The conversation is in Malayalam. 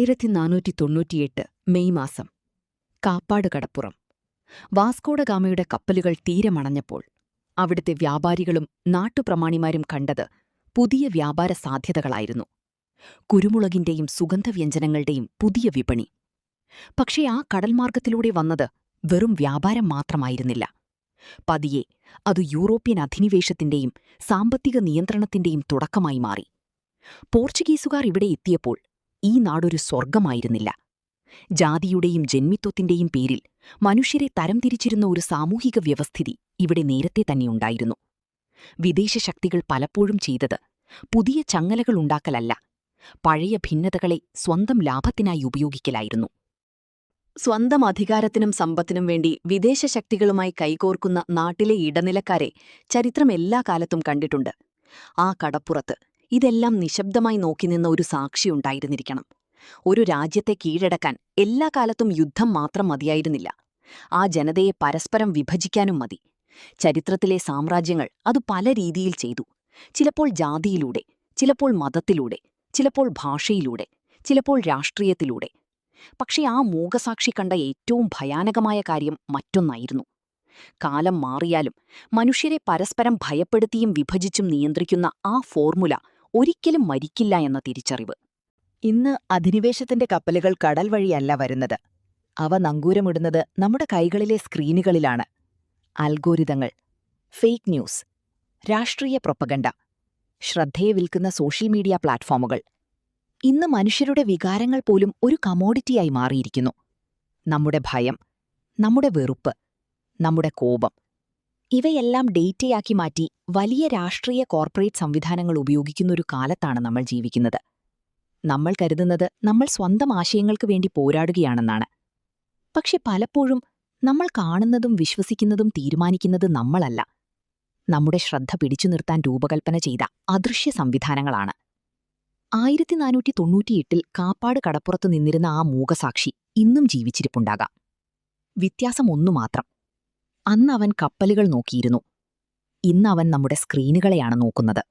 1498 മെയ് മാസം. കാപ്പാട് കടപ്പുറം. വാസ്കോഡഗാമയുടെ കപ്പലുകൾ തീരമണഞ്ഞപ്പോൾ അവിടുത്തെ വ്യാപാരികളും നാട്ടുപ്രമാണിമാരും കണ്ടത് പുതിയ വ്യാപാര സാധ്യതകളായിരുന്നു. കുരുമുളകിന്റെയും സുഗന്ധവ്യഞ്ജനങ്ങളുടെയും പുതിയ വിപണി. പക്ഷേ ആ കടൽമാർഗത്തിലൂടെ വന്നത് വെറും വ്യാപാരം മാത്രമായിരുന്നില്ല. പതിയെ അത് യൂറോപ്യൻ അധിനിവേശത്തിന്റെയും സാമ്പത്തിക നിയന്ത്രണത്തിന്റെയും തുടക്കമായി മാറി. പോർച്ചുഗീസുകാർ ഇവിടെ എത്തിയപ്പോൾ ഈ നാടൊരു സ്വർഗമായിരുന്നില്ല. ജാതിയുടെയും ജന്മിത്വത്തിന്റെയും പേരിൽ മനുഷ്യരെ തരംതിരിച്ചിരുന്ന ഒരു സാമൂഹിക വ്യവസ്ഥിതി ഇവിടെ നേരത്തെ തന്നെയുണ്ടായിരുന്നു. വിദേശ ശക്തികൾ പലപ്പോഴും ചെയ്തത് പുതിയ ചങ്ങലകൾ ഉണ്ടാക്കലല്ല, പഴയ ഭിന്നതകളെ സ്വന്തം ലാഭത്തിനായി ഉപയോഗിക്കലായിരുന്നു. സ്വന്തം അധികാരത്തിനും സമ്പത്തിനും വേണ്ടി വിദേശ ശക്തികളുമായി കൈകോർക്കുന്ന നാട്ടിലെ ഇടനിലക്കാരെ ചരിത്രം എല്ലാ കാലത്തും കണ്ടിട്ടുണ്ട്. ആ കടപ്പുറത്ത് ഇതെല്ലാം നിശബ്ദമായി നോക്കിനിന്ന ഒരു സാക്ഷിയുണ്ടായിരുന്നിരിക്കണം. ഒരു രാജ്യത്തെ കീഴടക്കാൻ എല്ലാ കാലത്തും യുദ്ധം മാത്രം മതിയായിരുന്നില്ല. ആ ജനതയെ പരസ്പരം വിഭജിക്കാനും മതി. ചരിത്രത്തിലെ സാമ്രാജ്യങ്ങൾ അത് പല രീതിയിൽ ചെയ്തു. ചിലപ്പോൾ ജാതിയിലൂടെ, ചിലപ്പോൾ മതത്തിലൂടെ, ചിലപ്പോൾ ഭാഷയിലൂടെ, ചിലപ്പോൾ രാഷ്ട്രീയത്തിലൂടെ. പക്ഷേ ആ മൂകസാക്ഷി കണ്ട ഏറ്റവും ഭയാനകമായ കാര്യം മറ്റൊന്നായിരുന്നു. കാലം മാറിയാലും മനുഷ്യരെ പരസ്പരം ഭയപ്പെടുത്തിയും വിഭജിച്ചും നിയന്ത്രിക്കുന്ന ആ ഫോർമുല ഒരിക്കലും മരിക്കില്ല എന്ന തിരിച്ചറിവ്. ഇന്ന് അധിനിവേശത്തിന്റെ കപ്പലുകൾ കടൽ വഴിയല്ല വരുന്നത്. അവ നങ്കൂരമിടുന്നത് നമ്മുടെ കൈകളിലെ സ്ക്രീനുകളിലാണ്. അൽഗോരിതങ്ങൾ, ഫേക്ക് ന്യൂസ്, രാഷ്ട്രീയ പ്രൊപ്പഗണ്ട, ശ്രദ്ധയെ വിൽക്കുന്ന സോഷ്യൽ മീഡിയ പ്ലാറ്റ്ഫോമുകൾ. ഇന്ന് മനുഷ്യരുടെ വികാരങ്ങൾ പോലും ഒരു കമോഡിറ്റിയായി മാറിയിരിക്കുന്നു. നമ്മുടെ ഭയം, നമ്മുടെ വെറുപ്പ്, നമ്മുടെ കോപം, ഇവയെല്ലാം ഡേറ്റയാക്കി മാറ്റി വലിയ രാഷ്ട്രീയ കോർപ്പറേറ്റ് സംവിധാനങ്ങൾ ഉപയോഗിക്കുന്നൊരു കാലത്താണ് നമ്മൾ ജീവിക്കുന്നത്. നമ്മൾ കരുതുന്നത് നമ്മൾ സ്വന്തം ആശയങ്ങൾക്ക് വേണ്ടി പോരാടുകയാണെന്നാണ്. പക്ഷെ പലപ്പോഴും നമ്മൾ കാണുന്നതും വിശ്വസിക്കുന്നതും തീരുമാനിക്കുന്നത് നമ്മളല്ല. നമ്മുടെ ശ്രദ്ധ പിടിച്ചു നിർത്താൻ രൂപകൽപ്പന ചെയ്ത അദൃശ്യ സംവിധാനങ്ങളാണ്. 1498 കാപ്പാട് കടപ്പുറത്തു നിന്നിരുന്ന ആ മൂകസാക്ഷി ഇന്നും ജീവിച്ചിരിപ്പുണ്ടാകാം. വ്യത്യാസം ഒന്നുമാത്രം. അന്ന് അവൻ കപ്പലുകൾ നോക്കിയിരുന്നു. ഇന്ന് അവൻ നമ്മുടെ സ്ക്രീനുകളെയാണ് നോക്കുന്നത്.